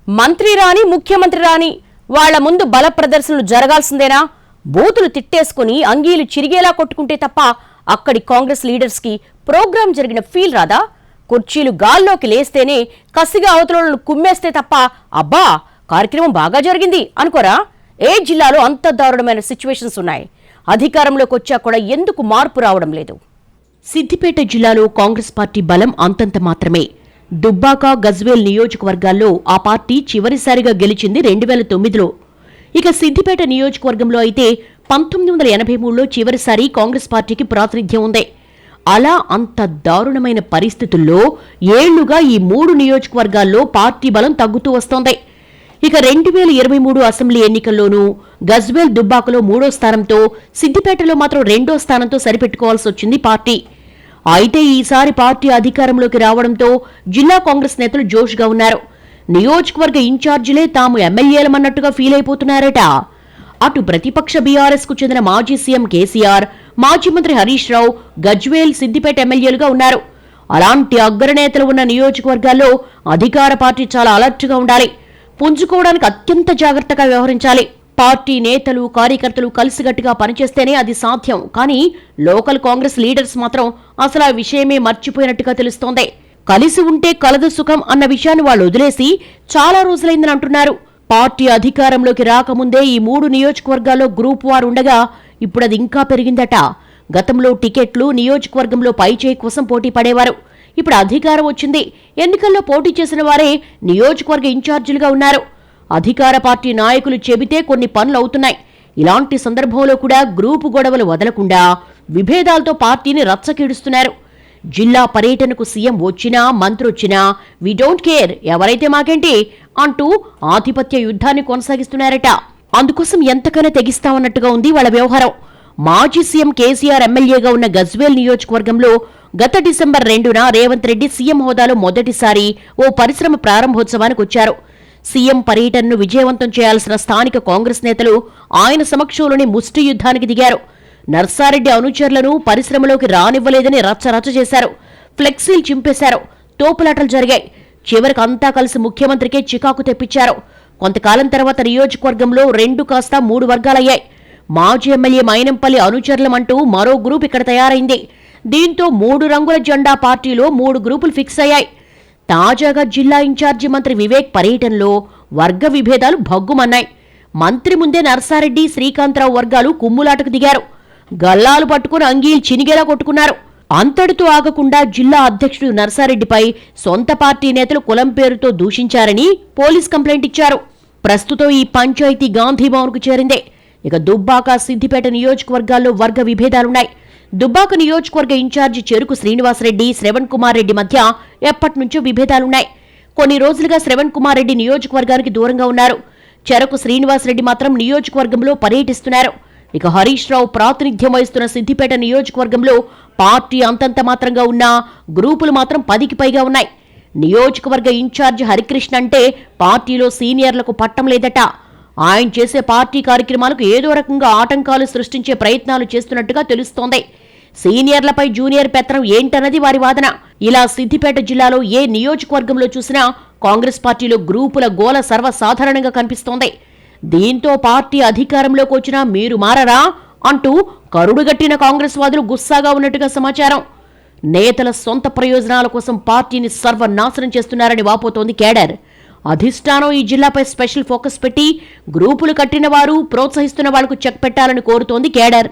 మంత్రి రాని ముఖ్యమంత్రి రాని వాళ్ల ముందు బల ప్రదర్శనలు జరగాల్సిందేనా? బూతులు తిట్టేసుకుని అంగీలు చిరిగేలా కొట్టుకుంటే తప్ప అక్కడి కాంగ్రెస్ లీడర్స్ కి ప్రోగ్రాం జరిగిన ఫీల్ రాదా? కుర్చీలు గాల్లోకి లేస్తేనే కసిగా అవతలను కుమ్మేస్తే తప్ప అబ్బా కార్యక్రమం బాగా జరిగింది అనుకోరా? ఏ జిల్లాలో అంత దారుణమైన సిచ్యువేషన్స్ ఉన్నాయి? అధికారంలోకి వచ్చా కూడా ఎందుకు మార్పు రావడం లేదు? సిద్దిపేట జిల్లాలో కాంగ్రెస్ పార్టీ బలం అంతంత మాత్రమే. దుబ్బాక, గజ్వేల్ నియోజకవర్గాల్లో ఆ పార్టీ చివరిసారిగా గెలిచింది 2009లో. ఇక సిద్దిపేట నియోజకవర్గంలో అయితే 1983లో చివరిసారి కాంగ్రెస్ పార్టీకి ప్రాతినిధ్యం ఉంది. అలా అంత దారుణమైన పరిస్థితుల్లో ఏళ్లుగా ఈ 3 నియోజకవర్గాల్లో పార్టీ బలం తగ్గుతూ వస్తోంది. ఇక 2023 అసెంబ్లీ ఎన్నికల్లోనూ గజ్వేల్, దుబ్బాకలో 3వ స్థానంతో, సిద్దిపేటలో మాత్రం 2వ స్థానంతో సరిపెట్టుకోవాల్సి వచ్చింది పార్టీ. అయితే ఈసారి పార్టీ అధికారంలోకి రావడంతో జిల్లా కాంగ్రెస్ నేతలు జోష్గా ఉన్నారు. నియోజకవర్గ ఇన్ఛార్జీలే తాము ఎమ్మెల్యేలమన్నట్టుగా ఫీల్ అయిపోతున్నారట. అటు ప్రతిపక్ష బీఆర్ఎస్ కు చెందిన మాజీ సీఎం కేసీఆర్, మాజీ మంత్రి హరీష్ రావు గజ్వేల్, సిద్దిపేట ఎమ్మెల్యేలుగా ఉన్నారు. అలాంటి అగ్రనేతలు ఉన్న నియోజకవర్గాల్లో అధికార పార్టీ చాలా అలర్ట్గా ఉండాలి. పుంజుకోవడానికి అత్యంత జాగ్రత్తగా వ్యవహరించాలి. పార్టీ నేతలు, కార్యకర్తలు కలిసిగట్టుగా పనిచేస్తేనే అది సాధ్యం. కానీ లోకల్ కాంగ్రెస్ లీడర్స్ మాత్రం అసలు ఆ విషయమే మర్చిపోయినట్టుగా తెలుస్తోంది. కలిసి ఉంటే కలదు సుఖం అన్న విషయాన్ని వాళ్ళు వదిలేసి చాలా రోజులైందని అంటున్నారు. పార్టీ అధికారంలోకి రాకముందే ఈ 3 నియోజకవర్గాల్లో గ్రూప్ వార్ ఉండగా ఇప్పుడు అది ఇంకా పెరిగిందట. గతంలో టికెట్లు నియోజకవర్గంలో పైచేయి కోసం పోటీ పడేవారు. ఇప్పుడు అధికారం వచ్చింది, ఎన్నికల్లో పోటీ చేసిన వారే నియోజకవర్గ ఇన్ఛార్జీలుగా ఉన్నారు. అధికార పార్టీ నాయకులు చెబితే కొన్ని పనులు అవుతున్నాయి. ఇలాంటి సందర్భంలో కూడా గ్రూపు గొడవలు వదలకుండా విభేదాలతో పార్టీని రచ్చకీడుస్తున్నారు. జిల్లా పర్యటనకు సీఎం వచ్చినా, మంత్రి వచ్చినా వి డోంట్ కేర్, ఎవరైతే మాకేంటి అంటూ ఆధిపత్య యుద్ధాన్ని కొనసాగిస్తున్నారట. అందుకోసం ఎంతకైనా తెగిస్తామన్నట్టుగా ఉంది వాళ్ళ వ్యవహారం. మాజీ సీఎం కేసీఆర్ ఎమ్మెల్యేగా ఉన్న గజ్వేల్ నియోజకవర్గంలో గత డిసెంబర్ 2న రేవంత్ రెడ్డి సీఎం హోదాలో మొదటిసారి ఓ పరిశ్రమ ప్రారంభోత్సవానికి వచ్చారు. సీఎం పర్యటనను విజయవంతం చేయాల్సిన స్థానిక కాంగ్రెస్ నేతలు ఆయన సమక్షంలోనే ముష్టి యుద్ధానికి దిగారు. నర్సారెడ్డి అనుచరులను పరిశ్రమలోకి రానివ్వలేదని రచ్చరచ్చ చేశారు. ఫ్లెక్సీలు చింపేశారు. తోపులాటలు జరిగాయి. చివరికి అంతా కలిసి ముఖ్యమంత్రికే చికాకు తెప్పించారు. కొంతకాలం తర్వాత నియోజకవర్గంలో 2 కాస్త 3 వర్గాలయ్యాయి. మాజీ ఎమ్మెల్యే మైనంపల్లి అనుచరులమంటూ మరో గ్రూప్ ఇక్కడ తయారైంది. దీంతో 3 రంగుల జెండా పార్టీలో 3 గ్రూపులు ఫిక్స్ అయ్యాయి. తాజాగా జిల్లా ఇన్ఛార్జి మంత్రి వివేక్ పర్యటనలో వర్గ విభేదాలు భగ్గుమన్నాయి. మంత్రి ముందే నర్సారెడ్డి, శ్రీకాంతరావు వర్గాలు కుమ్ములాటకు దిగారు. గల్లాలు పట్టుకుని అంగీలు చినిగేలా కొట్టుకున్నారు. అంతటితో ఆగకుండా జిల్లా అధ్యక్షుడు నర్సారెడ్డిపై సొంత పార్టీ నేతలు కులం పేరుతో దూషించారని పోలీస్ కంప్లైంట్ ఇచ్చారు. ప్రస్తుతం ఈ పంచాయతీ గాంధీభవన్కు చేరిందే. ఇక దుబ్బాక, సిద్దిపేట నియోజకవర్గాల్లో వర్గ విభేదాలున్నాయి. దుబ్బాక నియోజకవర్గ ఇన్ఛార్జి చెరుకు శ్రీనివాసరెడ్డి, శ్రవణ్ కుమార్ రెడ్డి మధ్య ఎప్పటినుంచో విభేదాలున్నాయి. కొన్ని రోజులుగా శ్రవణ్ కుమార్ రెడ్డి నియోజకవర్గానికి దూరంగా ఉన్నారు. చెరుకు శ్రీనివాసరెడ్డి మాత్రం నియోజకవర్గంలో పర్యటిస్తున్నారు. ఇక హరీష్ రావు ప్రాతినిధ్యం వహిస్తున్న సిద్దిపేట నియోజకవర్గంలో పార్టీ అంతంత మాత్రంగా ఉన్న గ్రూపులు మాత్రం 10కి పైగా ఉన్నాయి. నియోజకవర్గ ఇన్ఛార్జి హరికృష్ణ అంటే పార్టీలో సీనియర్లకు పట్టం లేదట. ఆయన చేసే పార్టీ కార్యక్రమాలకు ఏదో రకంగా ఆటంకాలు సృష్టించే ప్రయత్నాలు చేస్తున్నట్టుగా తెలుస్తోంది. సీనియర్లపై జూనియర్ పెత్తనం ఏంటన్నది వారి వాదన. ఇలా సిద్దిపేట జిల్లాలో ఏ నియోజకవర్గంలో చూసినా కాంగ్రెస్ పార్టీలో గ్రూపుల గోల సర్వసాధారణంగా కనిపిస్తోంది. దీంతో పార్టీ అధికారంలోకి వచ్చినా మీరు మారరా అంటూ కరుడుగట్టిన కాంగ్రెస్ వాదులు గుస్సాగా ఉన్నట్టుగా సమాచారం. నేతల సొంత ప్రయోజనాల కోసం పార్టీని సర్వనాశనం చేస్తున్నారని వాపోతోంది కేడర్. అధిష్టానం ఈ జిల్లాపై స్పెషల్ ఫోకస్ పెట్టి గ్రూపులు కట్టిన వారు, ప్రోత్సహిస్తున్న వాళ్లకు చెక్ పెట్టాలని కోరుతోంది కేడర్.